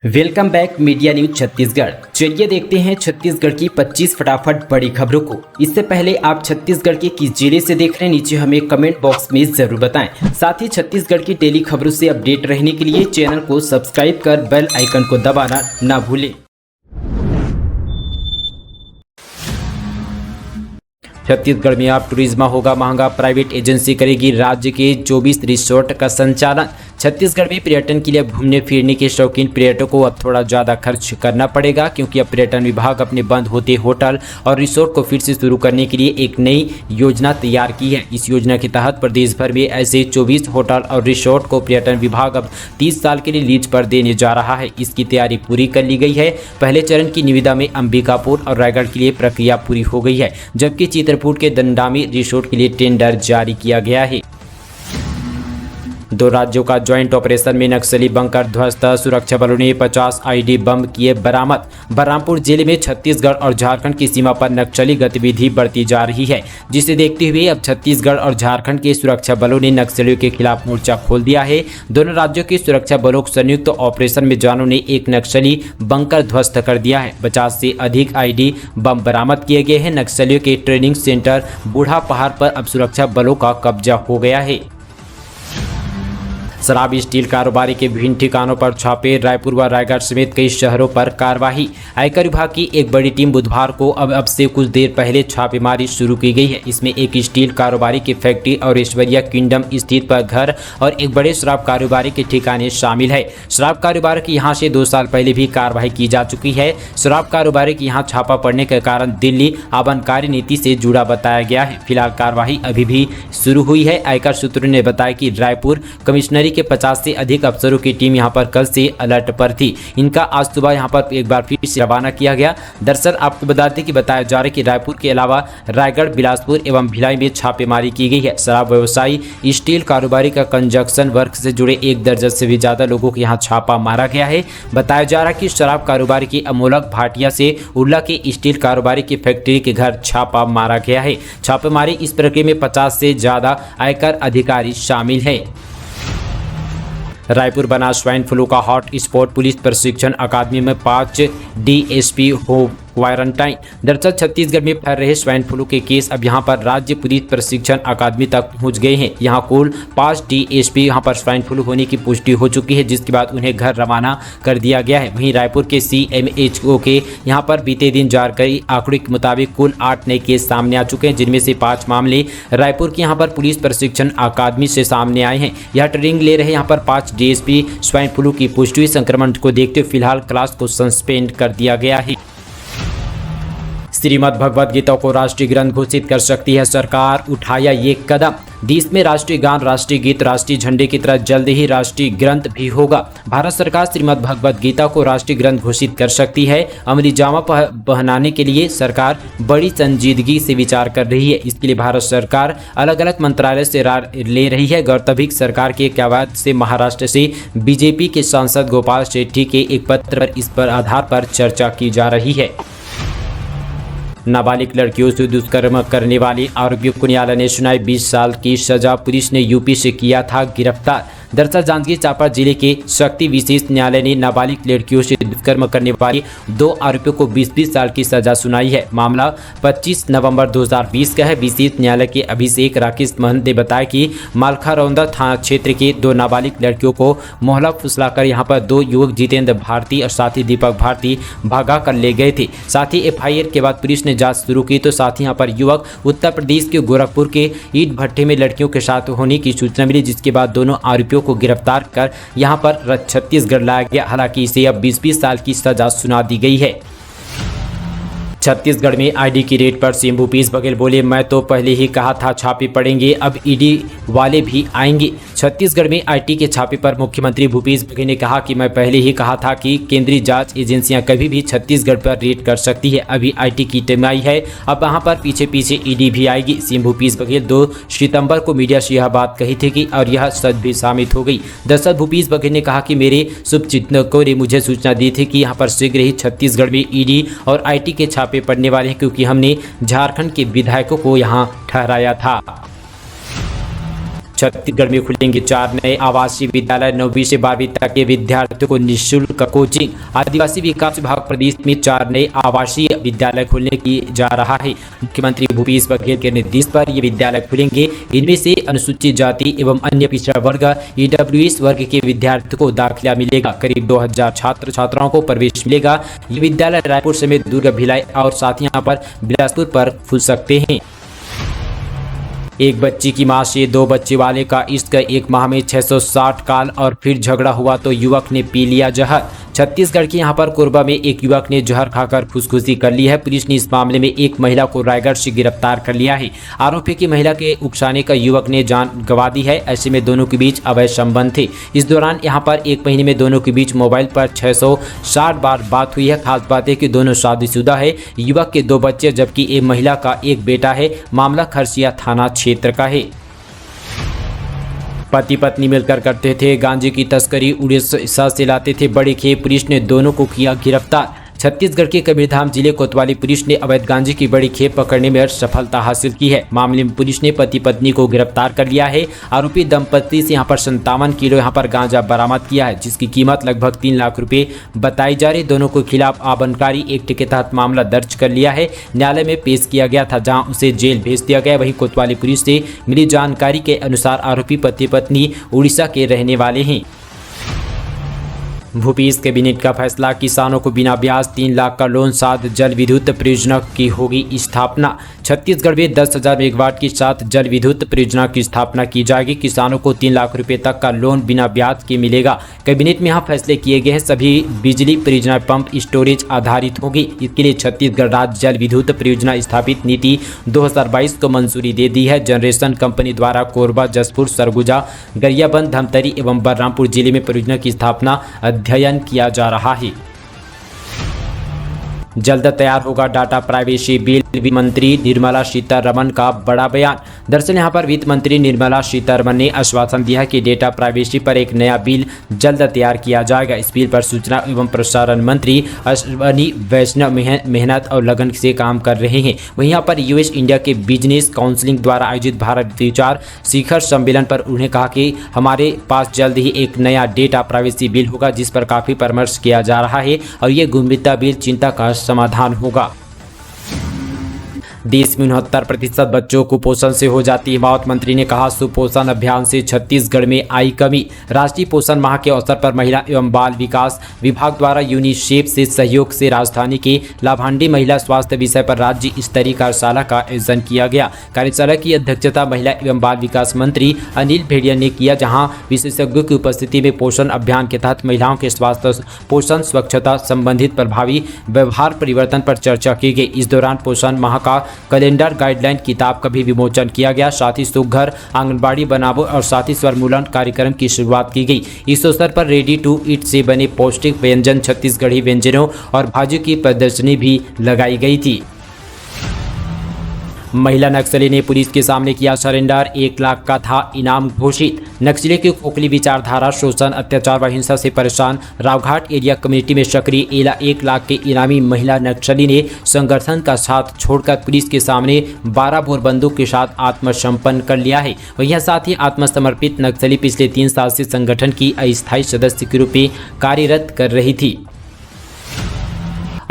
Welcome back media news Chhattisgarh. चलिए देखते हैं छत्तीसगढ़ की 25 फटाफट बड़ी खबरों को। इससे पहले आप छत्तीसगढ़ के किस जिले से देख रहे हैं, नीचे हमें कमेंट बॉक्स में जरूर बताएं। साथ ही छत्तीसगढ़ की डेली खबरों से अपडेट रहने के लिए चैनल को सब्सक्राइब कर बेल आइकन को दबाना ना भूलें। छत्तीसगढ़ में अब टूरिज्म होगा महंगा, प्राइवेट एजेंसी करेगी राज्य के 24 रिसोर्ट का संचालन। छत्तीसगढ़ में पर्यटन के लिए घूमने फिरने के शौकीन पर्यटकों को अब थोड़ा ज़्यादा खर्च करना पड़ेगा, क्योंकि अब पर्यटन विभाग अपने बंद होते होटल और रिसोर्ट को फिर से शुरू करने के लिए एक नई योजना तैयार की है। इस योजना के तहत प्रदेश भर में ऐसे 24 होटल और रिसोर्ट को पर्यटन विभाग अब 30 साल के लिए लीज पर देने जा रहा है। इसकी तैयारी पूरी कर ली गई है। पहले चरण की निविदा में अंबिकापुर और रायगढ़ के लिए प्रक्रिया पूरी हो गई है, जबकि चित्रकूट के दंडामी रिसोर्ट के लिए टेंडर जारी किया गया है। दो राज्यों का ज्वाइंट ऑपरेशन में नक्सली बंकर ध्वस्त, सुरक्षा बलों ने 50 आईडी बम किए बरामद। बलरामपुर जिले में छत्तीसगढ़ और झारखंड की सीमा पर नक्सली गतिविधि बढ़ती जा रही है, जिसे देखते हुए अब छत्तीसगढ़ और झारखंड के सुरक्षा बलों ने नक्सलियों के खिलाफ मोर्चा खोल दिया है। दोनों राज्यों के सुरक्षा बलों के संयुक्त ऑपरेशन में जवानों ने एक नक्सली बंकर ध्वस्त कर दिया है। 50 से अधिक आईडी बम बरामद किए गए हैं। नक्सलियों के ट्रेनिंग सेंटर बूढ़ा पहाड़ पर अब सुरक्षा बलों का कब्जा हो गया है। शराब स्टील कारोबारी के विभिन्न ठिकानों पर छापे, रायपुर व रायगढ़ समेत कई शहरों पर कार्रवाई। आयकर विभाग की एक बड़ी टीम बुधवार को अब से कुछ देर पहले छापेमारी शुरू की गई है। इसमें एक स्टील कारोबारी की फैक्ट्री और ऐश्वर्या किंगडम स्थित पर घर और एक बड़े शराब कारोबारी के ठिकाने शामिल है। शराब कारोबारी की यहां से 2 साल पहले भी कार्रवाई की जा चुकी है। शराब कारोबारी की यहां छापा पड़ने के कारण दिल्ली आबकारी नीति से जुड़ा बताया गया है। फिलहाल कार्रवाई अभी भी शुरू हुई है। आयकर सूत्रों ने बताया कि रायपुर कमिश्नरी के 50 से अधिक अफसरों की टीम यहां पर कल से अलर्ट पर थी। इनका आज सुबह यहां पर एक बार फिर से रवाना किया गया। दरअसल आपको बता दें कि बताया जा रहा है कि रायपुर के अलावा रायगढ़, बिलासपुर एवं भिलाई में छापेमारी की गई है। शराब व्यवसायी, स्टील कारोबारी का कंजक्शन वर्क से जुड़े 1 दर्जन से भी ज्यादा लोगों को यहां छापा मारा गया है। बताया जा रहा है कि शराब कारोबारी की अमोलक भाटिया से उर्ला के स्टील कारोबारी की फैक्ट्री के घर छापा मारा गया है। छापेमारी इस प्रक्रिया में 50 से ज्यादा आयकर अधिकारी शामिल है। रायपुर बना स्वाइन फ्लू का हॉट स्पॉट, पुलिस प्रशिक्षण अकादमी में 5 डीएसपी हो क्वारंटाइन। दरअसल छत्तीसगढ़ में फैल रहे स्वाइन फ्लू के केस अब यहां पर राज्य पुलिस प्रशिक्षण अकादमी तक पहुंच गए हैं। यहां कुल 5 डीएसपी यहां पर स्वाइन फ्लू होने की पुष्टि हो चुकी है, जिसके बाद उन्हें घर रवाना कर दिया गया है। वहीं रायपुर के सीएमएचओ के यहां पर बीते दिन जारी कई आंकड़ों के मुताबिक कुल 8 नए केस सामने आ चुके हैं, जिनमें से 5 मामले रायपुर के यहां पर पुलिस प्रशिक्षण अकादमी से सामने आए हैं। यह ट्रेनिंग ले रहे यहां पर 5 डीएसपी स्वाइन फ्लू की पुष्टि हुई। संक्रमण को देखते हुए फिलहाल क्लास को सस्पेंड कर दिया गया है। श्रीमद् भगवद गीता को राष्ट्रीय ग्रंथ घोषित कर सकती है सरकार, उठाया ये कदम। देश में राष्ट्रीय गान, राष्ट्रीय गीत, राष्ट्रीय झंडे की तरह जल्द ही राष्ट्रीय ग्रंथ भी होगा। भारत सरकार श्रीमद् भगवद गीता को राष्ट्रीय ग्रंथ घोषित कर सकती है। अमली जामा पहनाने के लिए सरकार बड़ी संजीदगी से विचार कर रही है। इसके लिए भारत सरकार अलग अलग मंत्रालय से राय ले रही है। गौरतलब सरकार के कयावत से महाराष्ट्र से बीजेपी के सांसद गोपाल शेट्टी के एक पत्र पर इस पर आधार पर चर्चा की जा रही है। नाबालिग लड़कियों से दुष्कर्म करने वाले आरोपियों को न्यायालय ने सुनाई 20 साल की सजा। पुलिस ने यूपी से किया था गिरफ्तार। दरअसल जांजगीर चांपा जिले के शक्ति विशेष न्यायालय ने नाबालिग लड़कियों से दुष्कर्म करने वाले 2 आरोपियों को 20-20 साल की सजा सुनाई है। मामला 25 नवंबर 2020 का है। विशेष न्यायालय के अभिषेक राकेश महंत ने बताया कि मालखारौंदा थाना क्षेत्र के 2 नाबालिग लड़कियों को मोहल्ला फुसलाकर यहां पर 2 युवक जितेंद्र भारती और साथी दीपक भारती भगा कर ले गए थे। साथ ही एफआईआर के बाद पुलिस ने जांच शुरू की तो साथ ही यहां पर युवक उत्तर प्रदेश के गोरखपुर के ईट भट्टे में लड़कियों के साथ होने की सूचना मिली, जिसके बाद दोनों आरोपियों को गिरफ्तार कर यहां पर छत्तीसगढ़ लाया गया। हालांकि इसे अब 20-20 साल की सजा सुना दी गई है। छत्तीसगढ़ में आईडी की रेट पर सीएम भूपेश बघेल बोले, मैं तो पहले ही कहा था छापे पड़ेंगे, अब ईडी वाले भी आएंगे। छत्तीसगढ़ में आईटी के छापे पर मुख्यमंत्री भूपेश बघेल ने कहा कि मैं पहले ही कहा था कि केंद्रीय जांच एजेंसियां कभी भी छत्तीसगढ़ पर रेड कर सकती है। अभी आईटी की टीम आई है, अब वहां पर पीछे पीछे ईडी भी आएगी। सीएम भूपेश बघेल 2 सितंबर को मीडिया से यह बात कही थी कि और यह सच भी साबित हो गई। दरअसल भूपेश बघेल ने कहा कि मेरे शुभचिंतकों ने मुझे सूचना दी थी कि यहाँ पर शीघ्र ही छत्तीसगढ़ में ईडी और आईटी के छापे पड़ने वाले हैं, क्योंकि हमने झारखंड के विधायकों को यहां ठहराया था। छत्तीसगढ़ में खुलेंगे 4 नए आवासीय विद्यालय। 9वीं से 12वीं तक के विद्यार्थियों को निःशुल्क कोचिंग। आदिवासी विकास विभाग प्रदेश में 4 नए आवासीय विद्यालय खोलने की जा रहा है। मुख्यमंत्री भूपेश बघेल के निर्देश पर ये विद्यालय खुलेंगे। इनमें से अनुसूचित जाति एवं अन्य पिछड़ा वर्ग EWS वर्ग के विद्यार्थियों को दाखिला मिलेगा। करीब 2000 छात्र छात्राओं को प्रवेश मिलेगा। ये विद्यालय रायपुर समेत दुर्ग, भिलाई और साथ ही यहाँ पर बिलासपुर पर खुल सकते हैं। एक बच्ची की मां से 2 बच्चे वाले का इश्क, 1 माह में 660 काल और फिर झगड़ा हुआ तो युवक ने पी लिया जहर। छत्तीसगढ़ के यहाँ पर कोरबा में एक युवक ने जहर खाकर खुदकुशी कर ली है। पुलिस ने इस मामले में एक महिला को रायगढ़ से गिरफ्तार कर लिया है। आरोपी की महिला के उकसाने का युवक ने जान गंवा दी है। ऐसे में दोनों के बीच अवैध संबंध थे। इस दौरान यहाँ पर 1 महीने में दोनों के बीच मोबाइल पर 660 बार बात हुई है। खास बात है कि दोनों शादीशुदा है। युवक के 2 बच्चे जबकि एक महिला का 1 बेटा है। मामला खरसिया थाना क्षेत्र का है। पति पत्नी मिलकर करते थे गांजे की तस्करी, उड़ीसा से लाते थे बड़ी खेप। पुलिस ने दोनों को किया गिरफ्तार। छत्तीसगढ़ के कबीरधाम जिले कोतवाली पुलिस ने अवैध गांजे की बड़ी खेप पकड़ने में सफलता हासिल की है। मामले में पुलिस ने पति पत्नी को गिरफ्तार कर लिया है। आरोपी दंपति से यहाँ पर 57 किलो यहाँ पर गांजा बरामद किया है, जिसकी कीमत लगभग 3 लाख रुपए बताई जा रही। दोनों के खिलाफ आबकारी एक्ट के तहत मामला दर्ज कर लिया है। न्यायालय में पेश किया गया था, जहाँ उसे जेल भेज दिया गया। वहीं कोतवाली पुलिस से मिली जानकारी के अनुसार आरोपी पति पत्नी उड़ीसा के रहने वाले हैं। भूपेश कैबिनेट का फैसला, किसानों को बिना ब्याज 3 लाख का लोन, 7 जल विद्युत परियोजना की होगी स्थापना। छत्तीसगढ़ में 10,000 मेगावाट की 7 जल विद्युत परियोजना की स्थापना की जाएगी। किसानों को 3 लाख रुपए तक का लोन बिना ब्याज के मिलेगा। कैबिनेट में यहाँ फैसले किए गए हैं। सभी बिजली परियोजना पंप स्टोरेज आधारित होगी। इसके लिए छत्तीसगढ़ राज्य जल विद्युत परियोजना स्थापित नीति 2022 को मंजूरी दे दी है। जनरेशन कंपनी द्वारा कोरबा, जसपुर, सरगुजा, गरियाबंद, धमतरी एवं बलरामपुर जिले में परियोजना की स्थापना अध्ययन किया जा रहा है। जल्द तैयार होगा डाटा प्राइवेसी बिल। वित्त मंत्री निर्मला सीतारमण का बड़ा बयान। दरअसल यहाँ पर वित्त मंत्री निर्मला सीतारमण ने आश्वासन दिया कि डेटा प्राइवेसी पर एक नया बिल जल्द तैयार किया जाएगा। इस बिल पर सूचना एवं प्रसारण मंत्री अश्विनी वैष्णव मेहनत और लगन से काम कर रहे हैं। वहीं यहाँ पर US इंडिया के बिजनेस काउंसिल द्वारा आयोजित भारत विचार शिखर सम्मेलन पर उन्होंने कहा कि हमारे पास जल्द ही एक नया डेटा प्राइवेसी बिल होगा, जिस पर काफ़ी परामर्श किया जा रहा है और ये गुणवत्ता बिल चिंता का समाधान होगा। देश में 69% बच्चों को कुपोषण से हो जाती है मौत। मंत्री ने कहा, सुपोषण अभियान से छत्तीसगढ़ में आई कमी। राष्ट्रीय पोषण माह के अवसर पर महिला एवं बाल विकास विभाग द्वारा यूनिसेफ से सहयोग से राजधानी के लाभांडी महिला स्वास्थ्य विषय पर राज्य स्तरीय कार्यशाला का आयोजन किया गया। कार्यशाला की अध्यक्षता महिला एवं बाल विकास मंत्री अनिल भेड़िया ने किया, जहां विशेषज्ञों की उपस्थिति में पोषण अभियान के तहत महिलाओं के स्वास्थ्य, पोषण, स्वच्छता संबंधित प्रभावी व्यवहार परिवर्तन पर चर्चा की गई। इस दौरान पोषण माह का कैलेंडर गाइडलाइन किताब का भी विमोचन किया गया। साथ ही सुघर आंगनबाड़ी बनाओ और साथ ही स्वरमूलन कार्यक्रम की शुरुआत की गई। इस अवसर पर रेडी टू ईट से बने पौष्टिक व्यंजन, छत्तीसगढ़ी व्यंजनों और भाजियों की प्रदर्शनी भी लगाई गई थी। महिला नक्सली ने पुलिस के सामने किया सरेंडर। 1 लाख का था इनाम घोषित। नक्सली की खोखली विचारधारा, शोषण, अत्याचार व हिंसा से परेशान रावघाट एरिया कम्युनिटी में सक्रिय 1 लाख के इनामी महिला नक्सली ने संगठन का साथ छोड़कर पुलिस के सामने 12 बोर बंदूक के साथ आत्मसमर्पण कर लिया है। वहीं साथ ही आत्मसमर्पित नक्सली पिछले 3 साल से संगठन की अस्थायी सदस्य के रूप में कार्यरत कर रही थी।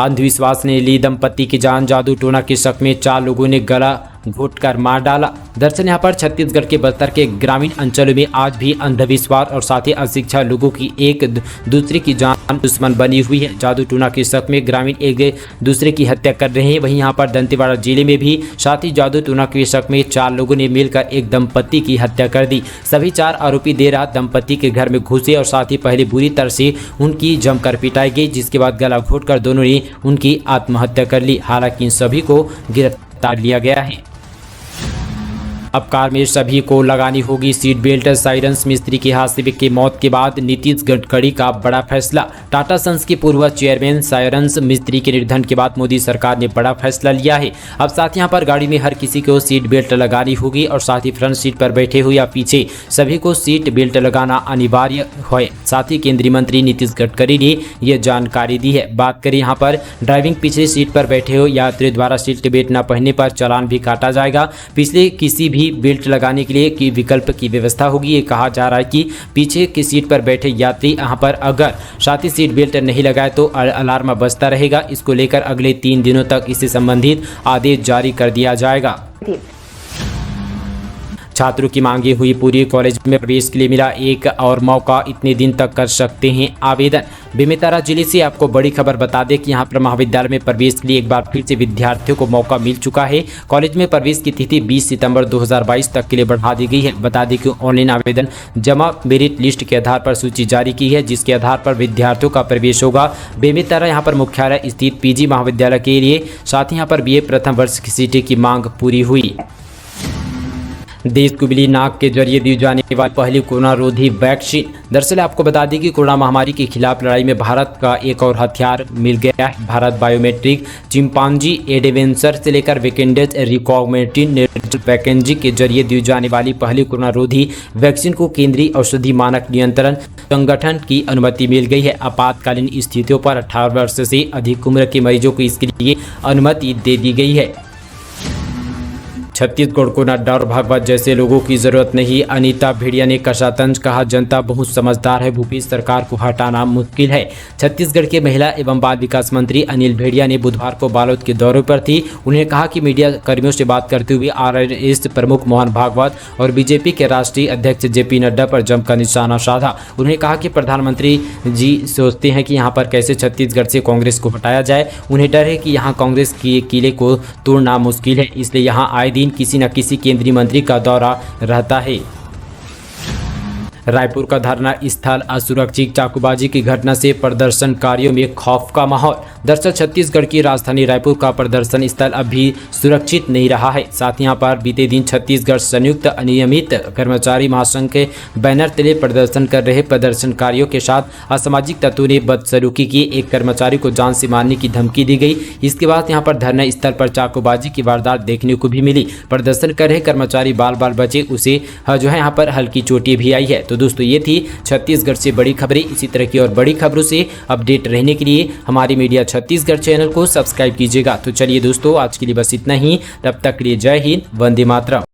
अंधविश्वास ने ली दंपति की जान। जादू टोना के शक में 4 लोगों ने गला घोटकर मार डाला। दरअसल यहाँ पर छत्तीसगढ़ के बस्तर के ग्रामीण अंचलों में आज भी अंधविश्वास और साथ ही अशिक्षा लोगों की एक दूसरे की जान दुश्मन बनी हुई है। जादू टोना के शक में ग्रामीण एक दूसरे की हत्या कर रहे हैं। वहीं यहाँ पर दंतेवाड़ा जिले में भी साथ ही जादू टोना के शक में 4 लोगों ने मिलकर एक दंपति की हत्या कर दी। सभी 4 आरोपी देर रात दंपति के घर में घुसे और साथ ही पहले बुरी तरह से उनकी जमकर पिटाई गई, जिसके बाद गला घोटकर दोनों ने उनकी आत्महत्या कर ली। हालांकि इन सभी को गिरफ्तार लिया गया है। अब कार में सभी को लगानी होगी सीट बेल्ट। साइरंस मिस्त्री के हादसे की मौत के बाद नीतीश गडकरी का बड़ा फैसला। टाटा सन्स के पूर्व चेयरमैन साइरंस मिस्त्री के निधन के बाद मोदी सरकार ने बड़ा फैसला लिया है। अब साथ यहाँ पर गाड़ी में हर किसी को सीट बेल्ट लगानी होगी और साथ ही फ्रंट सीट पर बैठे हो या पीछे सभी को सीट बेल्ट लगाना अनिवार्य है। साथ ही केंद्रीय मंत्री नीतीश गडकरी ने यह जानकारी दी है। बात करें यहाँ पर ड्राइविंग पिछले सीट पर बैठे हो यात्री द्वारा सीट बेल्ट न पहनने पर चालान भी काटा जाएगा। पिछले किसी भी भी बेल्ट लगाने के लिए की विकल्प की व्यवस्था होगी। ये कहा जा रहा है कि पीछे की सीट पर बैठे यात्री यहाँ पर अगर साथी सीट बेल्ट नहीं लगाए तो अलार्म बजता रहेगा। इसको लेकर अगले 3 दिनों तक इससे संबंधित आदेश जारी कर दिया जाएगा। छात्रों की मांगी हुई पूरी कॉलेज में प्रवेश के लिए मिला एक और मौका, इतने दिन तक कर सकते हैं आवेदन। बेमेतरा जिले से आपको बड़ी खबर बता दें कि यहां पर महाविद्यालय में प्रवेश के लिए एक बार फिर से विद्यार्थियों को मौका मिल चुका है। कॉलेज में प्रवेश की तिथि 20 सितंबर 2022 तक के लिए बढ़ा दी गई है। बता दें कि ऑनलाइन आवेदन जमा मेरिट लिस्ट के आधार पर सूची जारी की है, जिसके आधार पर विद्यार्थियों का प्रवेश होगा। बेमेतरा यहाँ पर मुख्यालय स्थित पीजी महाविद्यालय के लिए, साथ ही यहाँ पर BA प्रथम वर्ष की सीटें की मांग पूरी हुई। देश को मिली नाक के जरिए दी जाने वाली पहली कोरोना रोधी वैक्सीन। दरअसल आपको बता दें कि कोरोना महामारी के खिलाफ लड़ाई में भारत का एक और हथियार मिल गया है। भारत बायोमेट्रिक चिंपांजी एडवेंचर से लेकर वेकेंडेज रिकॉग्निटिव वैकेंजी के जरिए दी जाने वाली पहली कोरोना रोधी वैक्सीन को केंद्रीय औषधि मानक नियंत्रण संगठन की अनुमति मिल गई है। आपातकालीन स्थितियों पर 18 वर्ष से अधिक उम्र के मरीजों को इसके लिए अनुमति दे दी गई है। छत्तीसगढ़ को न डर भागवत जैसे लोगों की जरूरत नहीं, अनीता भेड़िया ने कसा तंज, कहा जनता बहुत समझदार है, भूपेश सरकार को हटाना मुश्किल है। छत्तीसगढ़ के महिला एवं बाल विकास मंत्री अनिल भेड़िया ने बुधवार को बालोद के दौरे पर थी। उन्होंने कहा कि मीडिया कर्मियों से बात करते हुए RSS प्रमुख मोहन भागवत और बीजेपी के राष्ट्रीय अध्यक्ष JP नड्डा पर जमकर निशाना साधा। उन्होंने कहा कि प्रधानमंत्री जी सोचते हैं कि यहाँ पर कैसे छत्तीसगढ़ से कांग्रेस को हटाया जाए। उन्हें डर है कि यहाँ कांग्रेस के किले को तोड़ना मुश्किल है, इसलिए यहाँ आए दिन किसी न किसी केंद्रीय मंत्री का दौरा रहता है। रायपुर का धरना स्थल असुरक्षित, चाकूबाजी की घटना से प्रदर्शनकारियों में खौफ का माहौल। दरअसल छत्तीसगढ़ की राजधानी रायपुर का प्रदर्शन स्थल अभी सुरक्षित नहीं रहा है। साथ ही यहाँ पर बीते दिन छत्तीसगढ़ संयुक्त अनियमित कर्मचारी महासंघ के बैनर तले प्रदर्शन कर रहे प्रदर्शनकारियों के साथ असामाजिक तत्वों ने बदसलूकी की। एक कर्मचारी को जान से मारने की धमकी दी गई। इसके बाद यहाँ पर धरना स्थल पर चाकूबाजी की वारदात देखने को भी मिली। प्रदर्शन कर रहे कर्मचारी बाल बाल बचे, उसे जो है यहाँ पर हल्की चोटें भी आई है। तो दोस्तों ये थी छत्तीसगढ़ से बड़ी खबरें। इसी तरह की और बड़ी खबरों से अपडेट रहने के लिए हमारी मीडिया छत्तीसगढ़ चैनल को सब्सक्राइब कीजिएगा। तो चलिए दोस्तों आज के लिए बस इतना ही, तब तक के लिए जय हिंद, वंदे मातरम।